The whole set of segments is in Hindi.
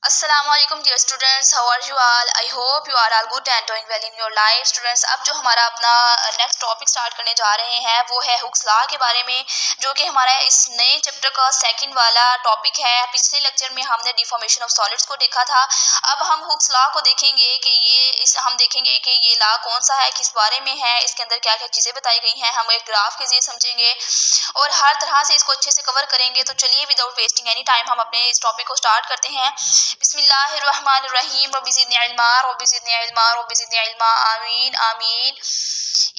Assalamualaikum dear students, how are you all? I hope you are all good and doing well in your life. Students, अब जो हमारा अपना नेक्स्ट टॉपिक स्टार्ट करने जा रहे हैं वो है हुक्स लॉ के बारे में, जो कि हमारा इस नए चैप्टर का सेकंड वाला टॉपिक है। पिछले लेक्चर में हमने डिफॉर्मेशन ऑफ सॉलिड्स को देखा था। अब हम हुक्स लॉ को देखेंगे कि हम देखेंगे कि ये लॉ कौन सा है, किस बारे में है, इसके अंदर क्या क्या चीज़ें बताई गई हैं। हम एक ग्राफ के जरिए समझेंगे और हर तरह से इसको अच्छे से कवर करेंगे। तो चलिए विदाउट वेस्टिंग एनी टाइम हम अपने इस टॉपिक को स्टार्ट करते हैं। बिस्मिल्लाहिर्रहमानिर्रहीम रब्बि ज़िदनी इल्मा रब्बि ज़िदनी इल्मा रब्बि ज़िदनी इल्मा आमीन आमीन।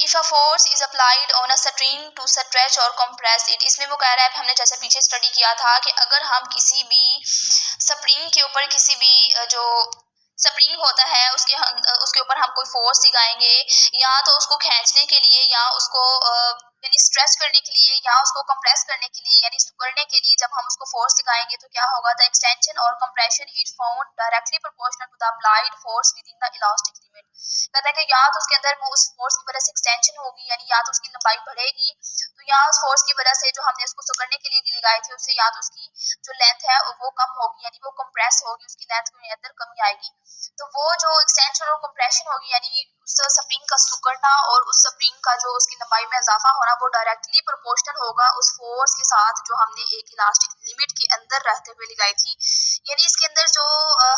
If a force is applied on a string to stretch और कंप्रेस इट, इसमें वो कह रहा है, हमने जैसे पीछे स्टडी किया था कि अगर हम किसी भी स्प्रिंग के ऊपर किसी भी जो स्प्रिंग होता है उसके ऊपर हम कोई फोर्स लगाएंगे, या तो उसको खींचने के लिए या उसको यानी स्ट्रेच करने के लिए या उसको कंप्रेस करने के लिए यानी सिकुड़ने के लिए जब हम उसको फोर्स लगाएंगे तो क्या होगा, द एक्सटेंशन और compression is found directly proportional to the applied force within the elastic limit. कहता है कि या तो उसके अंदर वो उस फोर्स की वजह से एक्सटेंशन होगी, यानी या तो उसकी लंबाई बढ़ेगी, तो या उस फोर्स की वजह से जो हमने उसको सिकुड़ने के लिए लगाई थी उससे या तो उसकी जो लेंथ है वो कम होगी, यानी वो कंप्रेस होगी, उसकी लेंथ के अंदर कमी आएगी। तो वो जो एक्सटेंशन और कंप्रेशन होगी यानी उस स्प्रिंग का सिकुड़ना और उस स्प्रिंग का जो उसकी लंबाई में इजाफा होना वो डायरेक्टली प्रोपोर्शनल होगा उस फोर्स के साथ जो हमने एक इलास्टिक लिमिट के अंदर रहते हुए लगाई थी। यानी इसके अंदर जो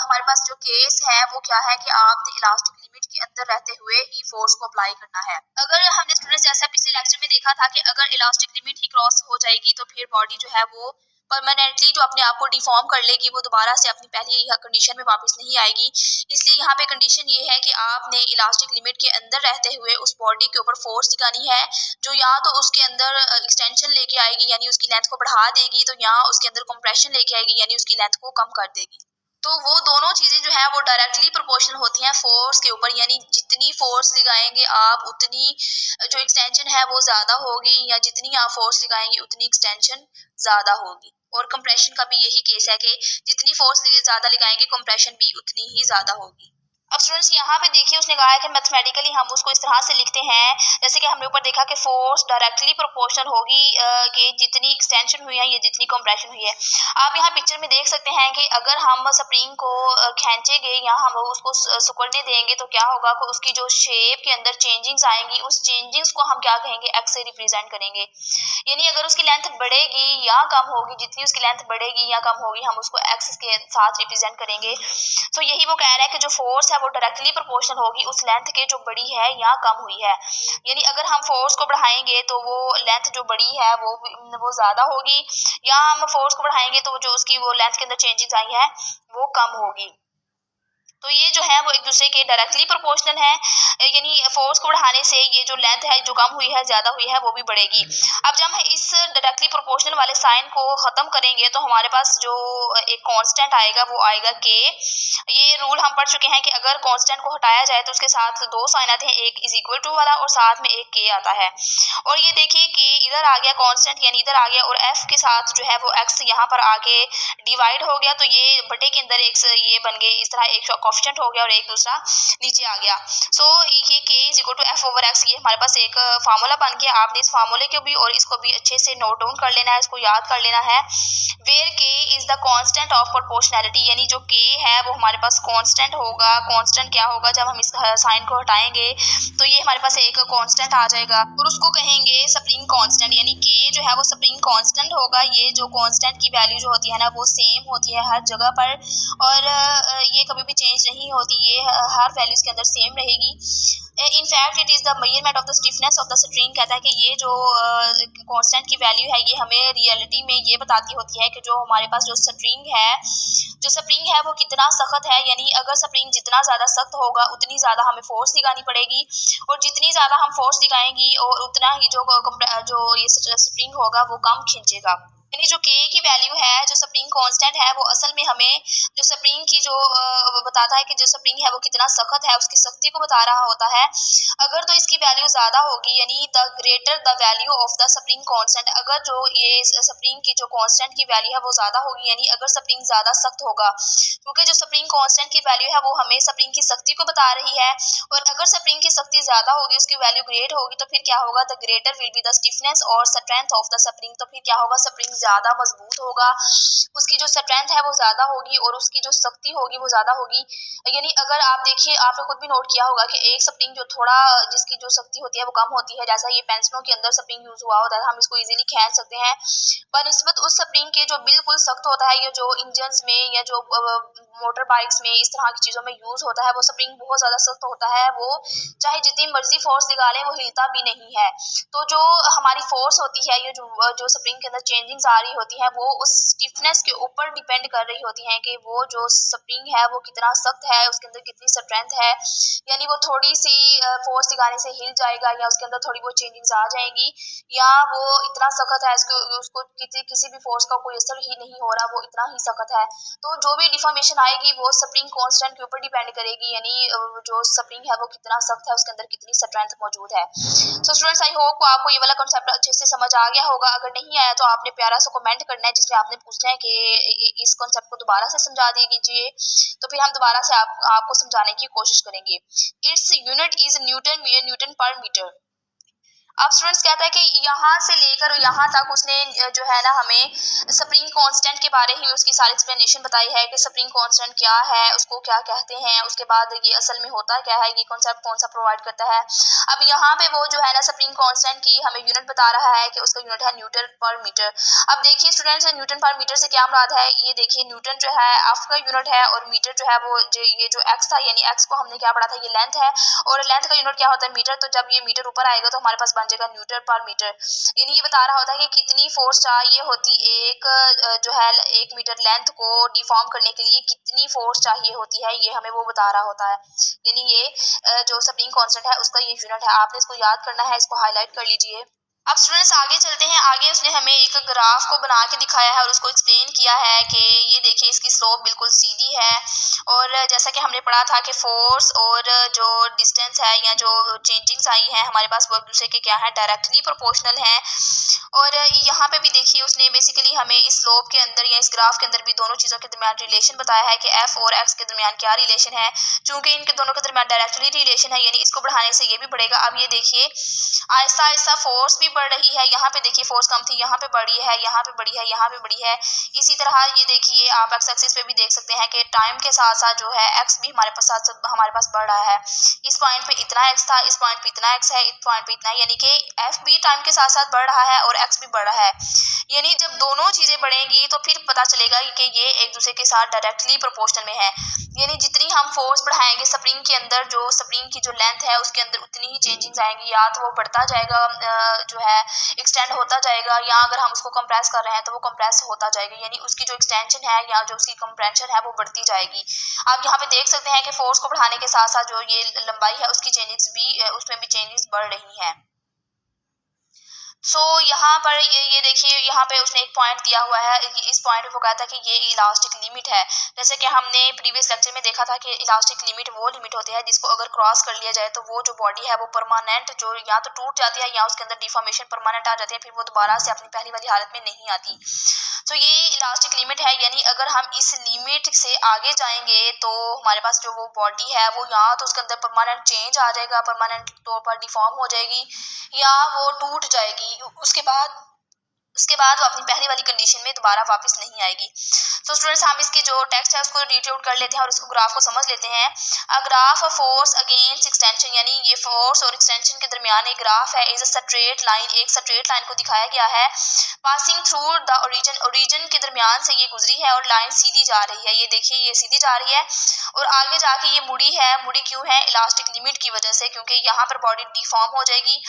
हमारे पास जो केस है वो क्या है कि आपने इलास्टिक लिमिट के अंदर रहते हुए ही फोर्स को अप्लाई करना है। अगर हमने स्टूडेंट्स जैसा पिछले लेक्चर में देखा था कि अगर इलास्टिक लिमिट ही क्रॉस हो जाएगी तो फिर बॉडी जो है वो परमानेंटली जो अपने आप को डिफॉर्म कर लेगी, वो दोबारा से अपनी पहली कंडीशन में वापस नहीं आएगी। इसलिए यहाँ पे कंडीशन ये है कि आपने इलास्टिक लिमिट के अंदर रहते हुए उस बॉडी के ऊपर फोर्स लगानी है, जो या तो उसके अंदर एक्सटेंशन लेके आएगी यानी उसकी लेंथ को बढ़ा देगी, तो या उसके अंदर कंप्रेशन लेके आएगी यानी उसकी लेंथ को कम कर देगी। तो वो दोनों चीज़ें जो है वो डायरेक्टली प्रोपोर्शनल होती हैं फोर्स के ऊपर, यानी जितनी फोर्स लगाएंगे आप उतनी जो एक्सटेंशन है वो ज़्यादा होगी, या जितनी आप फोर्स लगाएंगे उतनी एक्सटेंशन ज़्यादा होगी। और कंप्रेशन का भी यही केस है कि जितनी फोर्स ज़्यादा लगाएंगे कंप्रेशन भी उतनी ही ज़्यादा होगी। अब स्टूडेंट्स यहाँ पे देखिए उसने कहा है कि मैथमेटिकली हम उसको इस तरह से लिखते हैं, जैसे कि हमने ऊपर देखा कि फोर्स डायरेक्टली प्रोपोर्शनल होगी कि जितनी एक्सटेंशन हुई है या जितनी कंप्रेशन हुई है। आप यहाँ पिक्चर में देख सकते हैं कि अगर हम स्प्रिंग को खींचेंगे या हम उसको सिकुड़ने देंगे तो क्या होगा कि उसकी जो शेप के अंदर चेंजिंग्स आएंगी, उस चेंजिंग्स को हम क्या कहेंगे, एक्स से रिप्रेजेंट करेंगे। यानी अगर उसकी लेंथ बढ़ेगी या कम होगी, जितनी उसकी लेंथ बढ़ेगी या कम होगी हम उसको एक्स के साथ रिप्रेजेंट करेंगे। तो यही वो कह रहा है कि जो फोर्स है वो डायरेक्टली प्रोपोर्शनल होगी उस लेंथ के जो बड़ी है या कम हुई है। यानी अगर हम फोर्स को बढ़ाएंगे तो वो लेंथ जो बड़ी है वो ज़्यादा होगी, या हम फोर्स को बढ़ाएंगे तो जो उसकी वो लेंथ के अंदर चेंजेस आई है वो कम होगी। तो ये जो है वो एक दूसरे के डायरेक्टली प्रोपोर्शनल है, यानी फोर्स को बढ़ाने से ये जो लेंथ है जो कम हुई है ज़्यादा हुई है वो भी बढ़ेगी। अब जब हम इस डायरेक्टली प्रोपोर्शनल वाले साइन को ख़त्म करेंगे तो हमारे पास जो एक कांस्टेंट आएगा वो आएगा के। ये रूल हम पढ़ चुके हैं कि अगर कांस्टेंट को हटाया जाए तो उसके साथ दो साइन आते हैं, एक इज इक्वल टू वाला और साथ में एक के आता है। और ये देखिए कि इधर आ गया कांस्टेंट यानी इधर आ गया, और एफ के साथ जो है वो एक्स यहाँ पर आके डिवाइड हो गया, तो ये बटे के अंदर एक ये बन गए इस तरह, एक कोएफिशिएंट हो गया और एक दूसरा नीचे आ गया। सो ये k is equal to F over x, ये हमारे पास एक फार्मूला बन गया। आपने इस फार्मूले को भी और इसको भी अच्छे से नोट डाउन कर लेना है, इसको याद कर लेना है। वेयर के is the constant of proportionality, यानी जो के है वो हमारे पास कांस्टेंट होगा। कांस्टेंट क्या होगा, जब हम इस साइन को हटाएंगे तो ये हमारे पास एक कांस्टेंट आ जाएगा और उसको कहेंगे स्प्रिंग कांस्टेंट, यानी के जो है वो स्प्रिंग कांस्टेंट होगा। ये जो कांस्टेंट की वैल्यू जो होती है ना वो सेम होती है हर जगह पर, और ये कभी भी चेंज नहीं होती, ये हर वैल्यूज के अंदर सेम रहेगी। In fact it is the measurement of the stiffness of the string, कहता है कि ये जो कांस्टेंट की वैल्यू है ये हमें रियलिटी में ये बताती होती है कि जो हमारे पास जो स्प्रिंग है वो कितना सख्त है। यानी अगर स्प्रिंग जितना ज़्यादा सख्त होगा उतनी ज़्यादा हमें फोर्स लगानी पड़ेगी, और जितनी ज़्यादा हम फोर्स लगाएंगी और उतना ही जो ये स्प्रिंग होगा वो कम खींचेगा। यानी जो के की वैल्यू है जो स्प्रिंग कांस्टेंट है वो असल में हमें जो स्प्रिंग की जो बताता है कि जो स्प्रिंग है वो कितना सख्त है, उसकी सख्ती को बता रहा होता है। अगर तो इसकी वैल्यू ज़्यादा होगी यानी the greater the value of the spring constant, अगर जो ये स्प्रिंग की जो कांस्टेंट की वैल्यू है वो ज़्यादा होगी, यानी अगर स्प्रिंग ज़्यादा सख्त होगा, क्योंकि जो स्प्रिंग कांस्टेंट की वैल्यू है वो हमें स्प्रिंग की सख्ती को बता रही है, और अगर स्प्रिंग की सख्ती ज़्यादा होगी उसकी वैल्यू ग्रेट होगी तो फिर क्या होगा, the greater will be the stiffness और स्ट्रेंथ ऑफ द स्प्रिंग, तो फिर क्या होगा, स्प्रिंग ज़्यादा मजबूत होगा, उसकी जो स्ट्रेंथ है वो ज़्यादा होगी और उसकी जो सख्ती होगी वो ज़्यादा होगी। यानी अगर आप देखिए, आपने खुद भी नोट किया होगा कि एक स्प्रिंग जो थोड़ा जिसकी जो सख्ती होती है वो कम होती है, जैसा ये पेंसिलों के अंदर स्प्रिंग यूज़ हुआ होता है, हम इसको इजीली खींच सकते हैं। बनिस्बत उस स्प्रिंग के जो बिल्कुल सख्त होता है, या जो इंजन्स में या जो मोटर बाइक्स में इस तरह की चीज़ों में यूज़ होता है, वो स्प्रिंग बहुत ज़्यादा सख्त होता है, वो चाहे जितनी मर्जी फोर्स लगा लें वो हिलता भी नहीं है। तो जो हमारी फोर्स होती है, ये जो स्प्रिंग के अंदर चेंजिंग्स आ रही होती हैं, वो उस स्टिफनेस के ऊपर डिपेंड कर रही होती हैं कि वो जो स्प्रिंग है वो कितना सख्त है, उसके अंदर कितनी स्ट्रेंथ है। यानी वो थोड़ी सी फोर्स लगाने से हिल जाएगा, या उसके अंदर थोड़ी बहुत चेंजिंग्स आ जाएंगी, या वो इतना सख्त है उसको किसी भी फोर्स का कोई असर ही नहीं हो रहा, वो इतना ही सख्त है। तो जो भी डिफॉर्मेशन आएगी वो स्प्रिंग कांस्टेंट के ऊपर डिपेंड करेगी, यानी जो स्प्रिंग है वो कितना सख्त है, उसके अंदर कितनी स्ट्रेंथ मौजूद है। सो स्टूडेंट्स, आई होप आपको ये वाला कॉन्सेप्ट अच्छे से समझ आ गया होगा। अगर नहीं आया तो आपने प्यारा सा कमेंट करना है जिसमें आपने पूछना है कि इस कॉन्सेप्ट को दोबारा से समझा दीजिए, तो फिर हम दोबारा से आपको समझाने की कोशिश करेंगे। इट्स यूनिट इज न्यूटन पर मीटर। अब स्टूडेंट्स कहता है कि यहाँ से लेकर यहाँ तक उसने जो है ना हमें स्प्रिंग कांस्टेंट के बारे में उसकी सारी एक्सप्लेनेशन बताई है कि स्प्रिंग कांस्टेंट क्या है, उसको क्या कहते हैं, उसके बाद ये असल में होता क्या है, ये कॉन्सेप्ट कौन सा प्रोवाइड करता है। अब यहाँ पे वो जो है ना स्प्रिंग कांस्टेंट की हमें यूनिट बता रहा है कि उसका यूनिट है न्यूटन पर मीटर। अब देखिए स्टूडेंट्स, न्यूटन पर मीटर से क्या मुराद है, ये देखिए न्यूटन जो है एफ का यूनिट है, और मीटर जो है वो ये जो एक्स था, यानी एक्स को हमने क्या पढ़ा था, ये लेंथ है, और लेंथ का यूनिट क्या होता है, मीटर। तो जब ये मीटर ऊपर आएगा तो हमारे पास बन जाएगा न्यूटन पर मीटर। यानी ये बता रहा होता है कि कितनी फोर्स चाहिए होती एक जो है 1 मीटर लेंथ को डिफॉर्म करने के लिए, कितनी फोर्स चाहिए होती है, ये हमें वो बता रहा होता है। यानी ये जो स्प्रिंग कांस्टेंट है उसका ये यूनिट है, आपने इसको याद करना है, इसको हाईलाइट कर लीजिए। अब स्टूडेंट्स आगे चलते हैं। आगे उसने हमें एक ग्राफ को बना के दिखाया है और उसको एक्सप्लेन किया है कि ये देखिए इसकी स्लोप बिल्कुल सीधी है, और जैसा कि हमने पढ़ा था कि फोर्स और जो डिस्टेंस है या जो चेंजिंग्स आई हैं हमारे पास वो एक दूसरे के क्या है, डायरेक्टली प्रोपोर्शनल हैं। और यहाँ पे भी देखिए उसने बेसिकली हमें इस स्लोप के अंदर या इस ग्राफ के अंदर भी दोनों चीज़ों के दरमियान रिलेशन बताया है कि एफ और एक्स के दरमियान क्या रिलेशन है। चूंकि इनके दोनों के दरमियान डायरेक्टली रिलेशन है, यानी इसको बढ़ाने से ये भी बढ़ेगा। अब ये देखिए आहिस्ता आहिस्ता फोर्स भी बढ़ रही है, यहाँ पे देखिए फोर्स कम थी, यहाँ पे बढ़ी है, यहाँ पे बढ़ी है, यहाँ पे बढ़ी है। इसी तरह ये देखिए आप एक्स एक्सिस पे भी देख सकते हैं कि टाइम के साथ साथ जो है एक्स भी हमारे पास बढ़ रहा है। इस पॉइंट पे इतना एक्स था, इस पॉइंट पे इतना एक्स है, इस पॉइंट पे इतना है, यानी कि एफ भी टाइम के साथ साथ बढ़ रहा है और एक्स भी बढ़ रहा है। यानी जब दोनों चीज़ें बढ़ेंगी तो फिर पता चलेगा कि ये एक दूसरे के साथ डायरेक्टली प्रोपोर्शनल में है। यानी जितनी हम फोर्स बढ़ाएंगे स्प्रिंग के अंदर, जो स्प्रिंग की जो लेंथ है उसके अंदर उतनी ही चेंजिंग्स आएंगी, या तो वो बढ़ता जाएगा जो है एक्सटेंड होता जाएगा, या अगर हम उसको कंप्रेस कर रहे हैं तो वो कंप्रेस होता जाएगा, यानी उसकी जो एक्सटेंशन है या जो उसकी कंप्रेंशन है वो बढ़ती जाएगी। आप यहाँ पे देख सकते हैं कि फोर्स को बढ़ाने के साथ साथ जो ये लंबाई है उसकी चेंजिंग्स भी उसमें भी चेंजिंग्स बढ़ रही हैं। यहाँ पर ये देखिए यहाँ पे उसने एक पॉइंट दिया हुआ है। इस पॉइंट पे वो कहता है कि ये इलास्टिक लिमिट है। जैसे कि हमने प्रीवियस लेक्चर में देखा था कि इलास्टिक लिमिट वो लिमिट होती है जिसको अगर क्रॉस कर लिया जाए तो वो जो बॉडी है वो परमानेंट जो या तो टूट जाती है या उसके अंदर डिफॉर्मेशन परमानेंट आ जाती है, फिर वो दोबारा से अपनी पहली वाली हालत में नहीं आती। तो ये इलास्टिक लिमिट है, यानी अगर हम इस लिमिट से आगे जाएंगे तो हमारे पास जो वो बॉडी है वो या तो उसके अंदर परमानेंट चेंज आ जाएगा, परमानेंट तौर पर डिफॉर्म हो जाएगी, या वो टूट जाएगी। उसके बाद वो अपनी पहली वाली कंडीशन में दोबारा वापस नहीं आएगी। तो स्टूडेंट्स हम इसकी जो टेक्स्ट है उसको रीड आउट कर लेते हैं और उसको ग्राफ को समझ लेते हैं। A graph of force against extension, यानी ये फोर्स और एक्सटेंशन के दरमियान एक ग्राफ है, इज अ स्ट्रेट लाइन, एक स्ट्रेट लाइन को दिखाया गया है पासिंग थ्रू द ओरिजिन के दरमियान से ये गुजरी है और लाइन सीधी जा रही है। ये देखिए ये सीधी जा रही है और आगे जाके ये मुड़ी है। मुड़ी क्यों है? इलास्टिक लिमिट की वजह से, क्योंकि यहाँ पर बॉडी डिफॉर्म हो जाएगी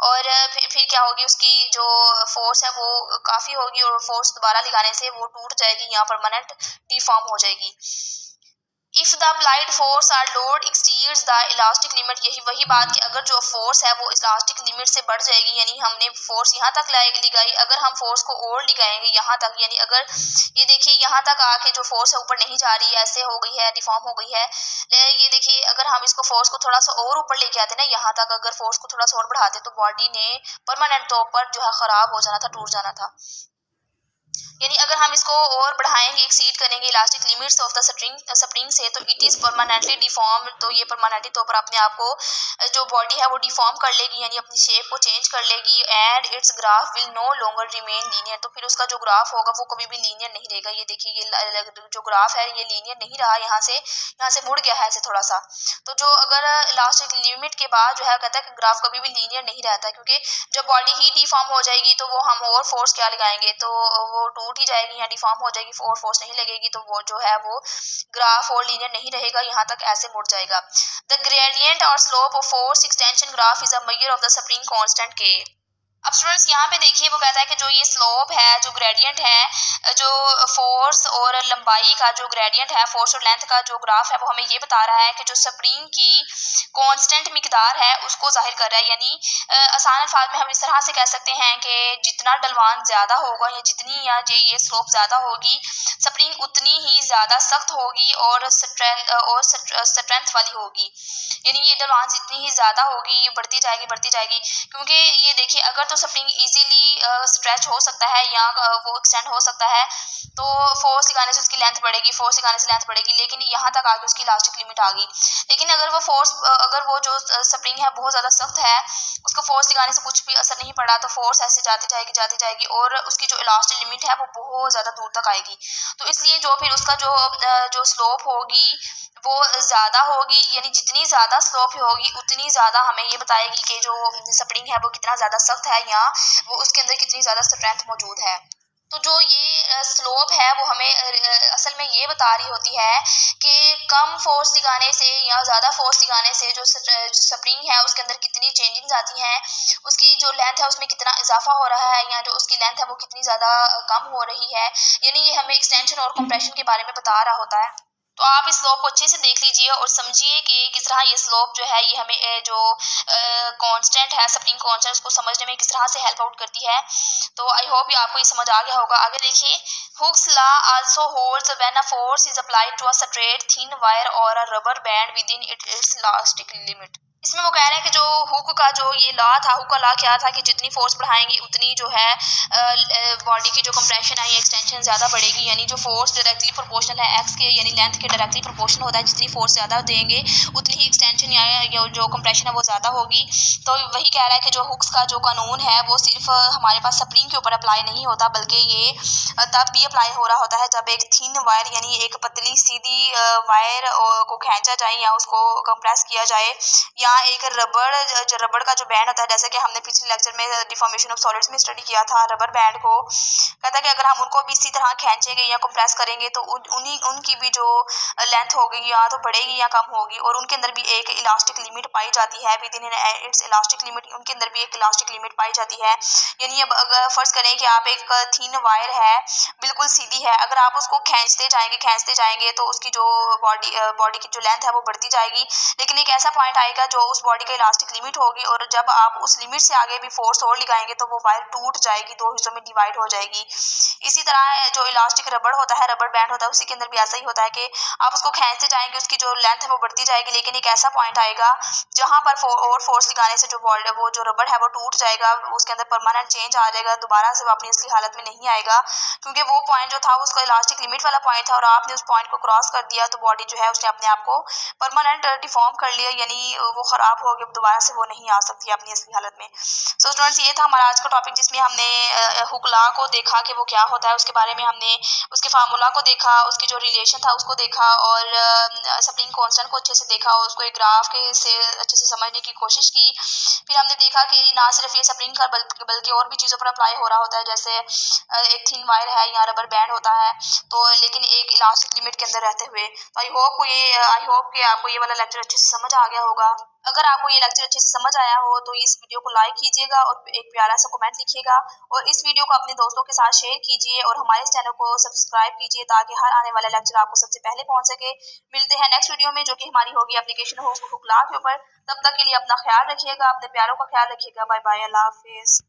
और फिर क्या होगी, उसकी जो फोर्स है वो काफ़ी होगी और फोर्स दोबारा लगाने से वो टूट जाएगी, यहाँ परमानेंट डिफॉर्म हो जाएगी। If the applied force or load exceeds the elastic limit, यही वही बात कि अगर जो फोर्स है वो इलास्टिक लिमिट से बढ़ जाएगी, यानी हमने फोर्स यहाँ तक लगाई, अगर हम फोर्स को और लगाएंगे यहाँ तक, यानी अगर ये देखिए यहाँ तक आके जो फोर्स है ऊपर नहीं जा रही है, ऐसे हो गई है, डिफॉर्म हो गई है। ये देखिए अगर हम इसको फोर्स को थोड़ा सा और ऊपर लेके आते ना यहाँ तक, अगर फोर्स को थोड़ा सा और बढ़ाते तो बॉडी ने परमानेंट तौर पर जो है ख़राब हो जाना था, टूट जाना था। यानी अगर हम इसको और बढ़ाएंगे, एक्सीड करेंगे elastic limits of the spring से, तो इट इज़ परमानेंटली डिफॉर्म, तो ये परमानेंटली तौर पर अपने आप को जो बॉडी है वो डिफॉर्म कर लेगी, यानी अपनी शेप को चेंज कर लेगी। And its graph will no longer remain linear, तो फिर उसका जो ग्राफ होगा वो कभी भी लीनियर नहीं रहेगा। ये देखिए, ये जो ग्राफ है ये लीनियर नहीं रहा, यहाँ से मुड़ गया है ऐसे थोड़ा सा। तो जो अगर इलास्टिक लिमिट के बाद जो है कहता है कि ग्राफ कभी भी लीनियर नहीं रहता, क्योंकि जब बॉडी ही डिफॉर्म हो जाएगी तो वो हम और फोर्स क्या लगाएंगे, तो वो टूट ही जाएगी या डिफॉर्म हो जाएगी, और फोर्स नहीं लगेगी, तो वो जो है वो ग्राफ और लीनियर नहीं रहेगा, यहाँ तक ऐसे मुड़ जाएगा। द ग्रेडियंट और slope of force extension graph is a measure of the spring constant के। अब स्टूडेंट्स यहाँ पे देखिए, वो कहता है कि जो ये स्लोप है, जो ग्रेडियंट है, जो फोर्स और लंबाई का जो ग्रेडियंट है, फोर्स और लेंथ का जो ग्राफ है, वो हमें ये बता रहा है कि जो स्प्रिंग की कांस्टेंट मिकदार है उसको जाहिर कर रहा है। यानी आसान अल्फाज में हम इस तरह से कह सकते हैं कि जितना ढलवान ज़्यादा होगा या जितनी या ये स्लोप ज़्यादा होगी, स्प्रिंग उतनी ही ज़्यादा सख्त होगी और स्ट्रेंथ वाली होगी। यानी ये ढलवान जितनी ही ज़्यादा होगी, ये बढ़ती जाएगी, क्योंकि ये देखिए, अगर तो स्प्रिंग इजीली स्ट्रेच हो सकता है या वो एक्सटेंड हो सकता है, तो फोर्स लगाने से उसकी लेंथ बढ़ेगी, फोर्स लगाने से लेंथ बढ़ेगी, लेकिन यहाँ तक आगे उसकी इलास्टिक लिमिट आ गई। लेकिन अगर वो जो स्प्रिंग है बहुत ज़्यादा सख्त है, उसको फोर्स लगाने से कुछ भी असर नहीं पड़ा, तो फोर्स ऐसे जाती जाएगी और उसकी जो इलास्टिक लिमिट है वो बहुत ज़्यादा दूर तक आएगी। तो इसलिए जो फिर उसका जो स्लोप होगी वो ज़्यादा होगी, यानी जितनी ज़्यादा स्लोप होगी उतनी ज़्यादा हमें ये बताएगी कि जो स्प्रिंग है वो कितना ज़्यादा सख्त है या वो उसके अंदर कितनी ज़्यादा स्ट्रेंथ मौजूद है। तो जो ये स्लोप है वो हमें असल में ये बता रही होती है कि कम फोर्स लगाने से या ज़्यादा फोर्स लगाने से जो स्प्रिंग है उसके अंदर कितनी चेंजिंग्स आती हैं, उसकी जो लेंथ है उसमें कितना इजाफा हो रहा है या जो उसकी लेंथ है वो कितनी ज़्यादा कम हो रही है। यानी ये हमें एक्सटेंशन और कंप्रेशन के बारे में बता रहा होता है। तो आप इस स्लोप को अच्छे से देख लीजिए और समझिए कि किस तरह ये स्लोप जो है ये हमें जो कांस्टेंट है, स्प्रिंग कांस्टेंट, उसको समझने में किस तरह से हेल्प आउट करती है। तो आई होप ये आपको ये समझ आ गया होगा। आगे देखिए, Hooke's law also holds when a force is applied to a straight thin wire और a rubber band within its elastic limit. इसमें वो कह रहे हैं कि जो हुक का जो ये लॉ था, हुक का लॉ क्या था कि जितनी फोर्स बढ़ाएंगे उतनी जो है बॉडी की जो कंप्रेशन है या एक्सटेंशन ज़्यादा बढ़ेगी। यानी जो फोर्स डायरेक्टली प्रोपोर्शनल है एक्स के, यानी लेंथ के डायरेक्टली प्रोपोर्शनल होता है, जितनी फोर्स ज़्यादा देंगे उतनी ही एक्सटेंशन या जो कंप्रेशन है वो ज़्यादा होगी। तो वही कह रहा है कि जो हुक्स का जो कानून है वो सिर्फ हमारे पास स्प्रिंग के ऊपर अप्लाई नहीं होता, बल्कि ये तब भी अप्लाई हो रहा होता है जब एक थिन वायर यानी एक पतली सीधी वायर को खींचा जाए या उसको कंप्रेस किया जाए, या एक रबड़ का जो बैंड होता है, जैसे कि हमने पिछले लेक्चर में डिफॉर्मेशन ऑफ सॉलिड्स में स्टडी किया था रबर बैंड को, कहता है कि अगर हम उनको भी इसी तरह खींचेंगे या कंप्रेस करेंगे तो उनकी भी जो लेंथ होगी या तो बढ़ेगी या कम होगी, और उनके अंदर भी एक इलास्टिक लिमिट पाई जाती है, with in its elastic limit, उनके अंदर भी एक इलास्टिक लिमिट पाई जाती है। यानी अब अगर फर्ज करें कि आप एक थिन वायर है, बिल्कुल सीधी है, अगर आप उसको खींचते जाएंगे तो उसकी जो बॉडी की जो लेंथ है वो बढ़ती जाएगी, लेकिन एक ऐसा पॉइंट आएगा जो उस बॉडी का इलास्टिक लिमिट होगी, और जब आप उस लिमिट से आगे भी फोर्स और लगाएंगे तो वो वायर टूट जाएगी, दो हिस्सों में डिवाइड हो जाएगी। इसी तरह जो इलास्टिक रबड़ होता है, रबर बैंड होता है, उसी के अंदर भी ऐसा ही होता है कि आप उसको खींचते जाएंगे, उसकी जो लेंथ है वो बढ़ती जाएगी, लेकिन एक ऐसा पॉइंट आएगा जहाँ पर और फोर्स लगाने से वो जो रबड़ है वो टूट जाएगा, उसके अंदर परमानेंट चेंज आ जाएगा, दोबारा से वो अपनी असली हालत में नहीं आएगा, क्योंकि वो पॉइंट जो था उसका इलास्टिक लिमिट वाला पॉइंट था और आपने उस पॉइंट को क्रॉस कर दिया, तो बॉडी जो है उसने अपने आप को परमानेंट डिफॉर्म कर लिया, यानी वो ख़राब हो गया, दोबारा से वो नहीं आ सकती अपनी असली हालत में। सो स्टूडेंट्स, ये था हमारा आज का टॉपिक, जिसमें हमने हुक लॉ को देखा कि वो क्या होता है, उसके बारे में हमने उसके फार्मूला को देखा, उसकी जो रिलेशन था उसको देखा, और स्प्रिंग कांस्टेंट को अच्छे से देखा और उसको एक ग्राफ के से अच्छे से समझने की कोशिश की। फिर हमने देखा कि ना सिर्फ ये स्प्रिंग का बल्कि और भी चीज़ों पर अप्लाई हो रहा होता है, जैसे एक थिन वायर है या रबर बैंड होता है, तो लेकिन एक इलास्टिक लिमिट के अंदर रहते हुए। तो आई होप कि आपको ये वाला लेक्चर अच्छे से समझ आ गया होगा। अगर आपको ये लेक्चर अच्छे से समझ आया हो तो इस वीडियो को लाइक कीजिएगा और एक प्यारा सा कमेंट लिखिएगा, और इस वीडियो को अपने दोस्तों के साथ शेयर कीजिए और हमारे चैनल को सब्सक्राइब कीजिए, ताकि हर आने वाला लेक्चर आपको सबसे पहले पहुंच सके। मिलते हैं नेक्स्ट वीडियो में, जो कि हमारी होगी एप्लीकेशन हुक लॉ के ऊपर। तब तक के लिए अपना ख्याल रखिएगा, अपने प्यारों का ख्याल रखिएगा। बाय बाय, अल्लाह हाफिज़।